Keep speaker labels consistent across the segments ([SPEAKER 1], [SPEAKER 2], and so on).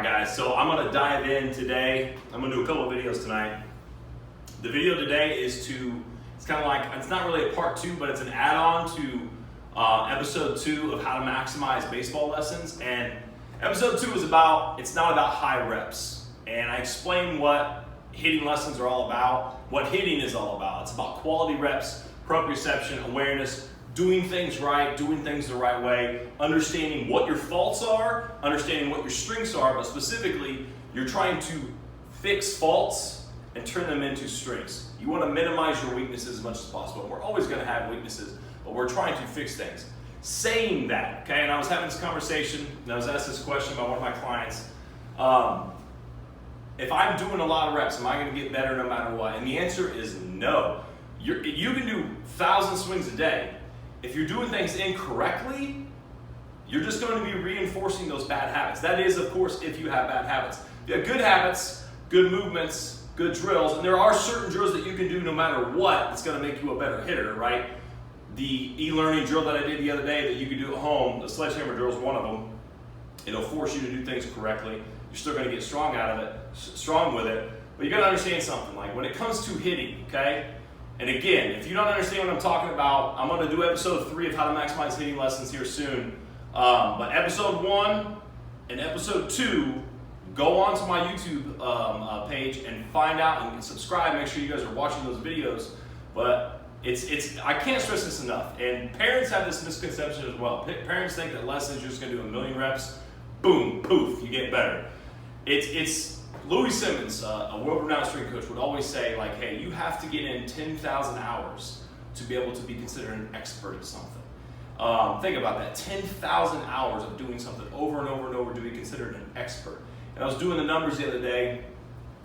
[SPEAKER 1] guys, so I'm going to dive in today. I'm going to do a couple of videos tonight. The video today is it's kind of like, it's not really a part 2, but it's an add-on to episode 2 of how to maximize baseball lessons. And episode 2 is it's not about high reps. And I explain what hitting lessons are all about, what hitting is all about. It's about quality reps, proprioception, awareness, doing things right, doing things the right way, understanding what your faults are, understanding what your strengths are, but specifically, you're trying to fix faults and turn them into strengths. You want to minimize your weaknesses as much as possible. We're always going to have weaknesses, but we're trying to fix things. Saying that, okay, and I was having this conversation, and I was asked this question by one of my clients. If I'm doing a lot of reps, am I going to get better no matter what? And the answer is no. You can do 1,000 swings a day. If you're doing things incorrectly, you're just going to be reinforcing those bad habits. That is, of course, if you have bad habits. If you have good habits, good movements, good drills, and there are certain drills that you can do no matter what that's going to make you a better hitter, right? The e-learning drill that I did the other day that you can do at home, the sledgehammer drill is one of them. It'll force you to do things correctly. You're still going to get strong with it, but you got to understand something. Like when it comes to hitting, okay? And again, if you don't understand what I'm talking about, I'm going to do episode 3 of how to maximize hitting lessons here soon. But episode 1 and episode 2, go onto my YouTube page and find out and subscribe. Make sure you guys are watching those videos. But I can't stress this enough. And parents have this misconception as well. Parents think that lessons you're just going to do a million reps, boom, poof, you get better. It's Louis Simmons, a world-renowned strength coach, would always say, like, hey, you have to get in 10,000 hours to be able to be considered an expert at something. Think about that, 10,000 hours of doing something over and over and over to be considered an expert. And I was doing the numbers the other day,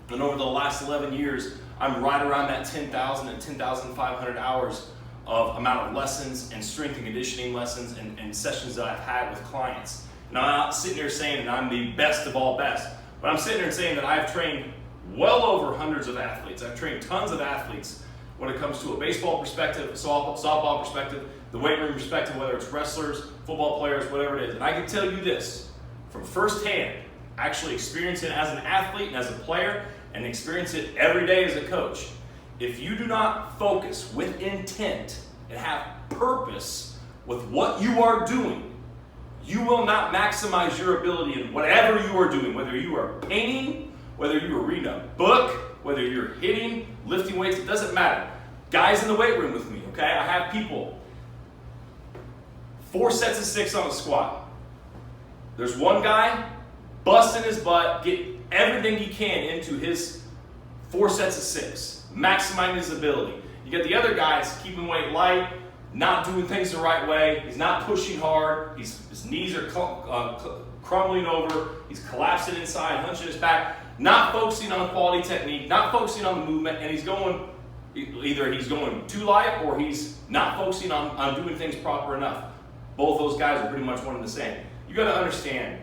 [SPEAKER 1] and over the last 11 years, I'm right around that 10,000 and 10,500 hours of amount of lessons and strength and conditioning lessons and sessions that I've had with clients. Now, I'm not sitting here saying that I'm the best of all best, but I'm sitting here saying that I've trained well over hundreds of athletes. I've trained tons of athletes when it comes to a baseball perspective, a softball perspective, the weight room perspective, whether it's wrestlers, football players, whatever it is. And I can tell you this from firsthand, actually experience it as an athlete and as a player, and experience it every day as a coach. If you do not focus with intent and have purpose with what you are doing, you will not maximize your ability in whatever you are doing, whether you are painting, whether you are reading a book, whether you're hitting, lifting weights, it doesn't matter. Guys in the weight room with me, okay? I have people, 4 sets of 6 on a squat. There's one guy busting his butt, get everything he can into his 4 sets of 6, maximizing his ability. You got the other guys keeping weight light, not doing things the right way. He's not pushing hard. His knees are crumbling over. He's collapsing inside, hunching his back, not focusing on quality technique, not focusing on the movement, and either he's going too light or he's not focusing on doing things proper enough. Both those guys are pretty much one and the same. You got to understand,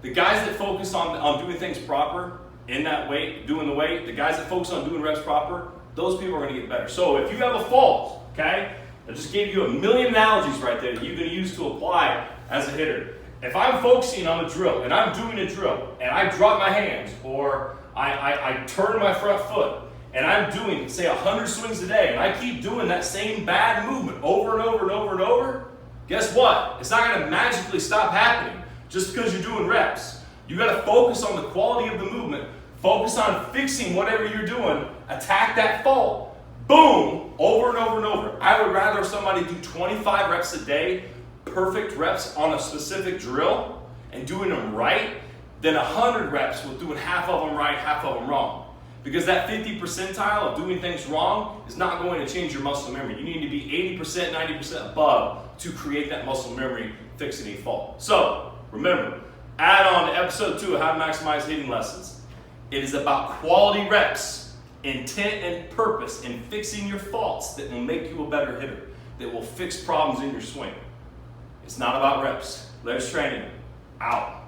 [SPEAKER 1] the guys that focus on doing things proper in that weight, doing the weight, the guys that focus on doing reps proper, those people are going to get better. So if you have a fault, okay, I just gave you a million analogies right there that you can use to apply as a hitter. If I'm focusing on a drill and I'm doing a drill and I drop my hands or I turn my front foot and I'm doing, say, 100 swings a day and I keep doing that same bad movement over and over and over and over, guess what? It's not going to magically stop happening just because you're doing reps. You got to focus on the quality of the movement, focus on fixing whatever you're doing, attack that fault. Boom, over and over and over. I would rather somebody do 25 reps a day, perfect reps on a specific drill, and doing them right, than 100 reps with doing half of them right, half of them wrong. Because that 50 percentile of doing things wrong is not going to change your muscle memory. You need to be 80%, 90% above to create that muscle memory fixing a fault. So, remember, add on to episode 2 of how to maximize hitting lessons. It is about quality reps, intent and purpose in fixing your faults that will make you a better hitter, that will fix problems in your swing. It's not about reps. Let's training. Out.